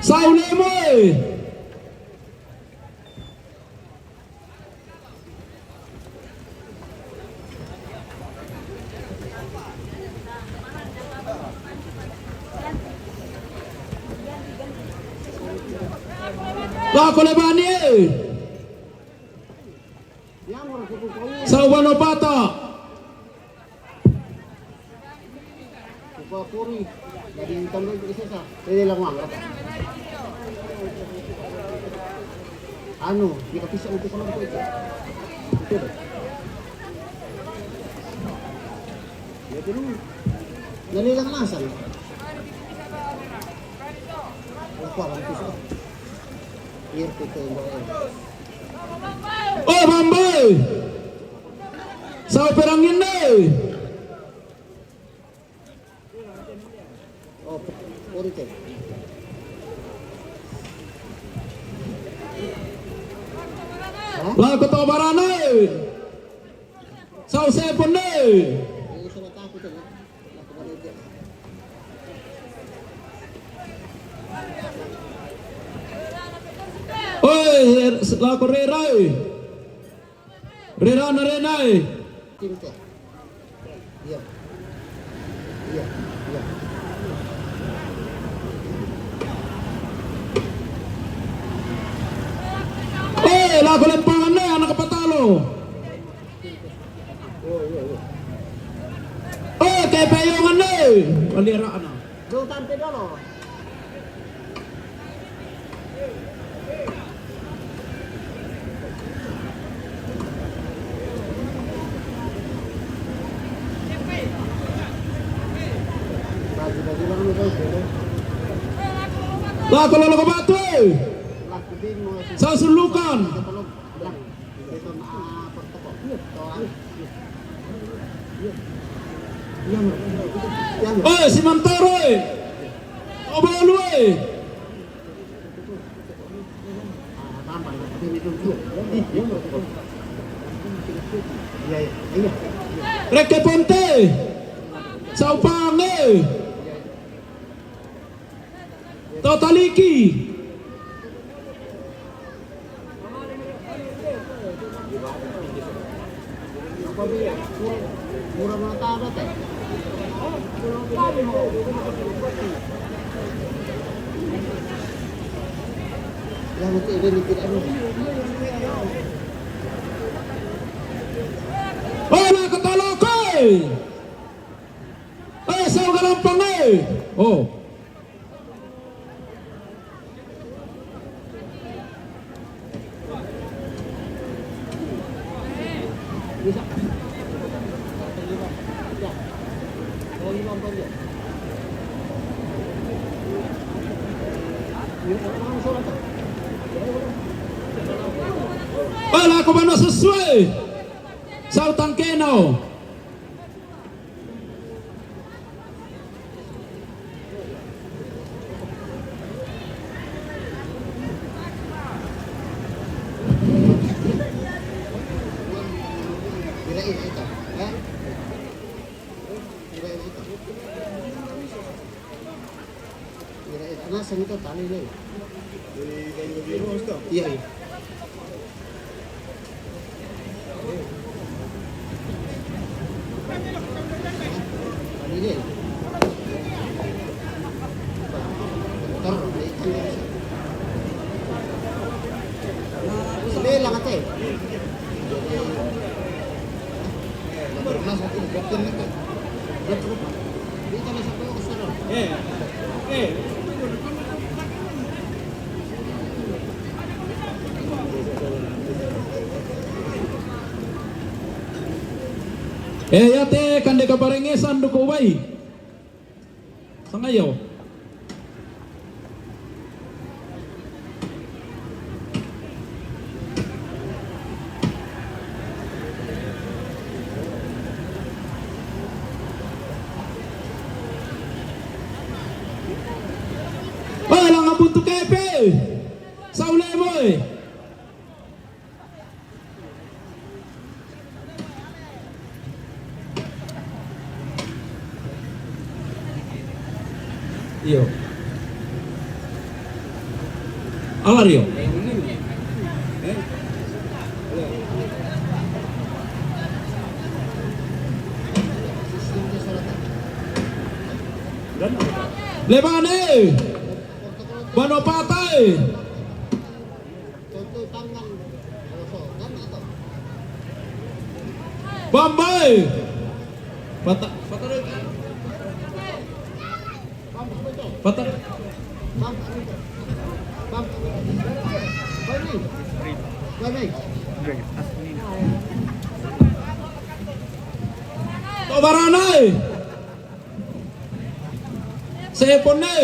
Saule mo Kolebani sa Wano Pata Puri dari tambah itu isa ini lang mga anu di kapisa untuk kalau itu ya dulu nalilang masal apa kan itu biar kita oh Bambay sa Perangin oh puri teh Lagu Tobarane sa Usepon oi lagu Rera na Renai Cinta. Iya. Iya. Iya. Lagu lempangan nih anak kepatalo. Kayak payungan nih. Waliraan. Go tante dulu. Lagu lalu ke batu. Sa Sulukan. Si Mantaro Obalu Reke Ponte sa Upang Totaliki Murah mga tao teh. Yang nanti ini tidak ada. Ola Kataloke sa Galampang oh Wala ko ba nasusway sa Utangkeno Nasa nito tali na iya. Yate kande kaparengesan duko wai sangayo lang ang bunto kepe sa ule mo Iyo. Alario. Lebane. Bano patay. Bambay. Pata. Pata. Tobaranay. Seponne.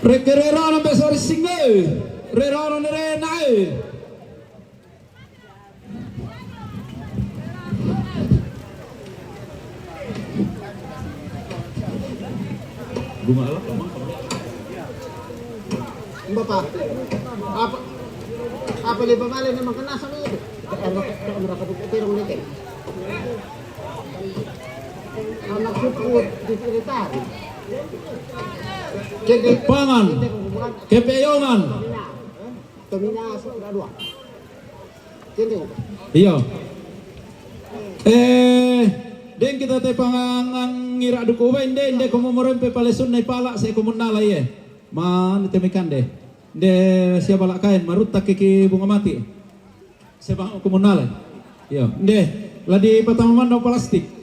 Rekerera ng besor singe. Rerano ni Renay. Gumalap naman. Iba pa. Apa liba mali naman ka nasa mga ito. Ano ka pagpapirong nito. Ang nagsuput di sekretary. Pangan. Kepeyongan. Tumina sa dua. Kende ko. Iya. Den kita te pangang ngira duko ba inde kumumurempe palesun nay pala sa komunalay Man temikan deh. De siapa lak kain marut tak kiki bunga mati. Sebang komunalay. Iya. De ladi pataman no plastik.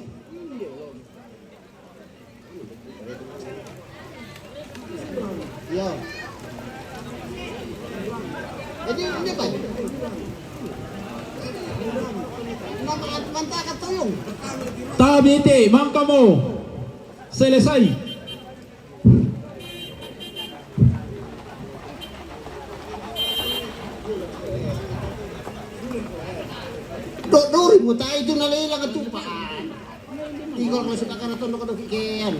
Yo. Jadi ini apa? Nama mantap katulong. Tabiti mangkamo. Selesai. Dori mo tayo ito nalilang at tupaan. Tingol ko sa kakaraton ko nagkikiyan.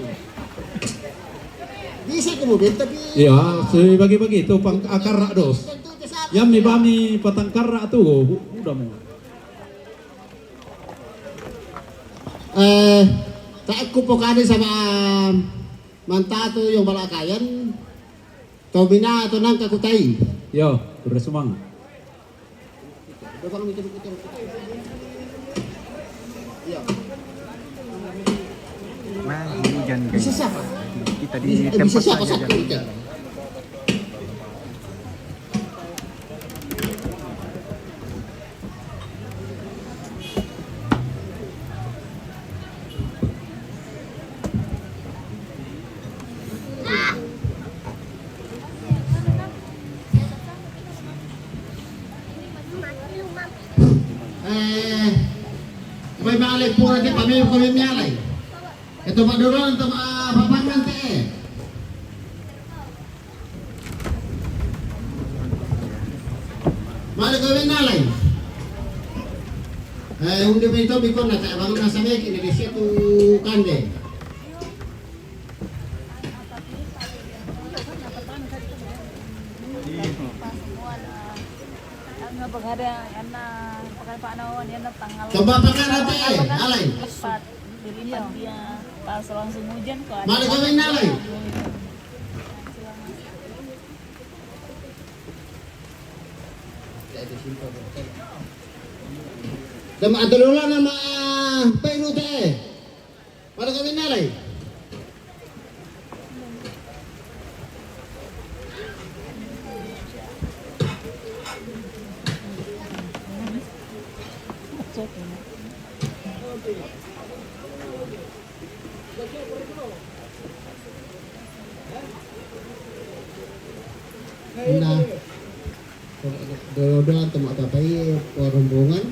Bisa kemudian tapi Iya, bagi-bagi itu pang akar dos. Yang ni bami patang karra tu udah mau. Tak ko po kani sama mantato yung balakayan. Tomina to nang kakutay. Yo, udah semangat. Dobang itu. Iya. Hujan guys. Bisa siapa? Kita di Bisa tempat siapa saja. satu itu? May malay po natin kami miyalay. Ito pa doon ito papangan te. Malay kami nalay. Hindi pa ito bikon na bangun nasa mek ini siya tu kande. Pagada yan na pagkapanawan yan na tanggal. Coba pakai nanti alay. Lepat dilipat dia pas langsung hujan kok. Malay kami nalay. Dama adulula nama painu te. Malay kami nalay. Nah, doa temak tapai rombongan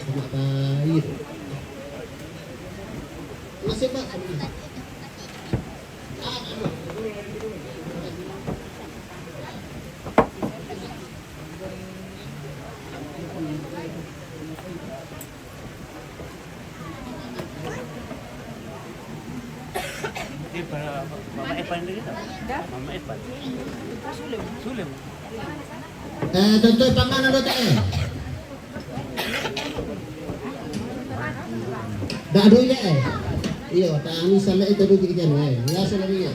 temak tai. Masih pak. Mama Evan dito. Mama Evan. Sulim. Tentu panganan do teh. Dah adu ya Iya, tani sala itu do kijan ya sala ya.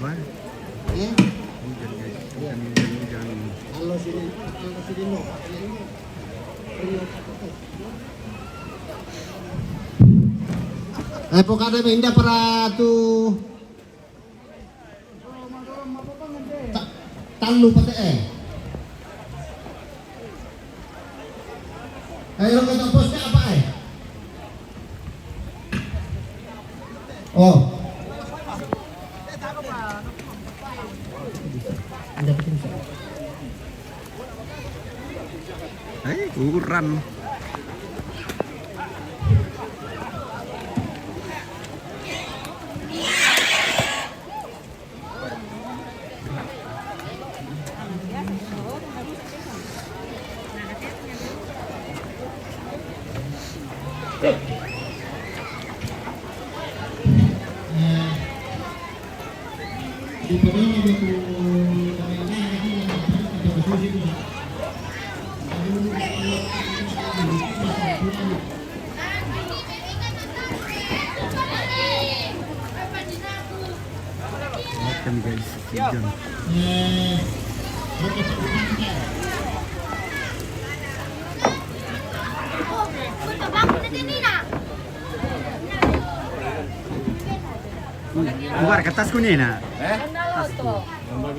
Wah, Ya. hujan guys. Hujan. Halo sini no. Pokade minda para tu talu pate Ayo kita post apa Oh. Ukuran. Makan guys, hujan. Bukan kertas kuning nak. Ano to?